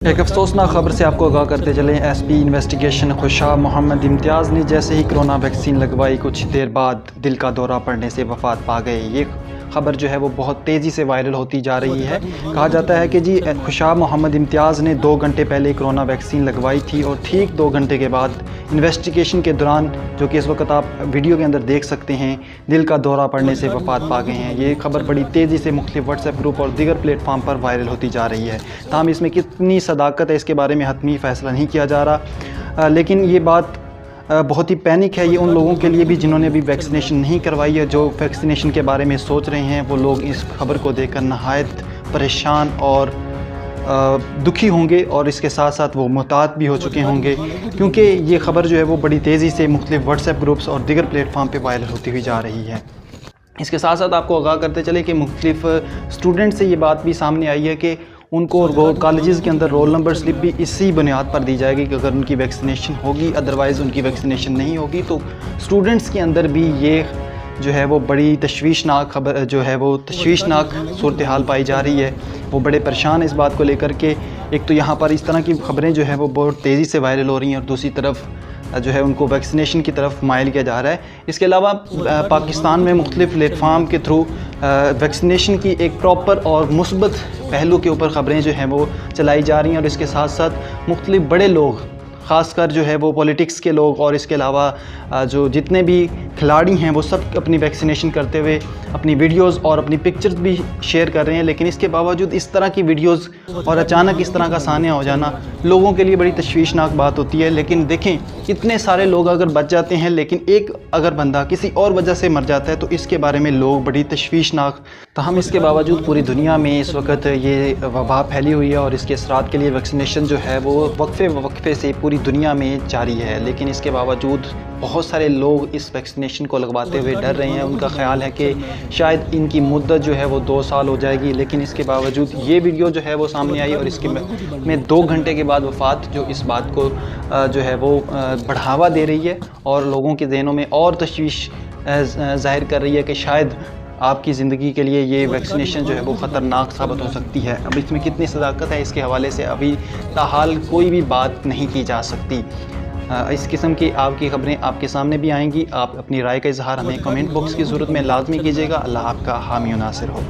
एक अफसोसनाक खबर से आपको आगाह करते चलें। एसपी इन्वेस्टिगेशन खुशाब मोहम्मद इम्तियाज़ ने जैसे ही कोरोना वैक्सीन लगवाई कुछ देर बाद दिल का दौरा पड़ने से वफ़ात पा गए। ये खबर जो है वो बहुत तेज़ी से वायरल होती जा रही है। कहा जाता है कि जी खुशाब मोहम्मद इम्तियाज़ ने 2 घंटे पहले कोरोना वैक्सीन लगवाई थी और ठीक 2 घंटे के बाद इन्वेस्टिगेशन के दौरान, जो कि इस वक्त आप वीडियो के अंदर देख सकते हैं, दिल का दौरा पड़ने से वफ़ात पा गए हैं। ये खबर बड़ी तेज़ी से मुख्तलिफ व्हाट्सएप ग्रुप और दीगर प्लेटफार्म पर वायरल होती जा रही है। ताहम इसमें कितनी सदाकत है इसके बारे में हतमी फ़ैसला नहीं किया जा रहा, लेकिन ये बात बहुत ही पैनिक है ये उन लोगों के लिए भी जिन्होंने अभी वैक्सीनेशन नहीं करवाई है। जो वैक्सीनेशन के बारे में सोच रहे हैं वो लोग इस खबर को देखकर नहायत परेशान और दुखी होंगे, और इसके साथ साथ वो मुताद भी हो चुके होंगे, क्योंकि ये खबर जो है वो बड़ी तेज़ी से मुख्तलिफ व्हाट्सएप ग्रुप्स और दीगर प्लेटफार्म पे वायरल होती हुई जा रही है। इसके साथ साथ आपको आगाह करते चले कि मुख्तलिफ स्टूडेंट से ये बात भी सामने आई है कि उनको कॉलेजेस के अंदर रोल नंबर स्लिप भी इसी बुनियाद पर दी जाएगी कि अगर उनकी वैक्सीनेशन होगी, अदरवाइज़ उनकी वैक्सीनेशन नहीं होगी। तो स्टूडेंट्स के अंदर भी ये जो है वो बड़ी तशवीशनाक खबर जो है वो तशवीशनाक सूरत हाल पाई जा रही है। वो बड़े परेशान इस बात को लेकर के, एक तो यहाँ पर इस तरह की खबरें जो है वो बहुत तेज़ी से वायरल हो रही हैं और दूसरी तरफ जो है उनको वैक्सीनेशन की तरफ माइल किया जा रहा है। इसके अलावा पाकिस्तान में मुख्तलिफ प्लेटफार्म के थ्रू वैक्सीनेशन की एक प्रॉपर और मुस्बत पहलू के ऊपर ख़बरें जो हैं वो चलाई जा रही हैं, और इसके साथ साथ मुख्तलिफ बड़े लोग, ख़ासकर जो है वो पॉलिटिक्स के लोग और इसके अलावा जो जितने भी खिलाड़ी हैं वो सब अपनी वैक्सीनेशन करते हुए अपनी वीडियोस और अपनी पिक्चर्स भी शेयर कर रहे हैं। लेकिन इसके बावजूद इस तरह की वीडियोस और अचानक इस तरह का सामने हो जाना लोगों के लिए बड़ी तशवीशनाक बात होती है। लेकिन देखें, इतने सारे लोग अगर बच जाते हैं, लेकिन एक अगर बंदा किसी और वजह से मर जाता है तो इसके बारे में लोग बड़ी तशवीशनाक। तो हम इसके बावजूद पूरी दुनिया में इस वक्त ये वबा फैली हुई है और इसके असरात के लिए वैक्सीनेशन जो है वो वक्फे से पूरी दुनिया में जारी है। लेकिन इसके बावजूद बहुत सारे लोग इस वैक्सीनेशन को लगवाते हुए डर रहे हैं। उनका ख्याल है कि शायद इनकी मुद्दत जो है वो 2 साल हो जाएगी। लेकिन इसके बावजूद ये वीडियो जो है वो सामने आई और इसके में 2 घंटे के बाद वफ़ात जो इस बात को जो है वो बढ़ावा दे रही है और लोगों के ज़हनों में और तशवीश ज़ाहिर कर रही है कि शायद आपकी ज़िंदगी के लिए ये वैक्सीनेशन जो है वो ख़तरनाक साबित हो सकती है। अब इसमें कितनी सदाकत है इसके हवाले से अभी ताहाल कोई भी बात नहीं की जा सकती। इस किस्म की आपकी खबरें आपके सामने भी आएंगी। आप अपनी राय का इजहार हमें कमेंट बॉक्स की ज़रूरत में लाजमी कीजिएगा। अल्लाह आपका हामी और नासिर हो।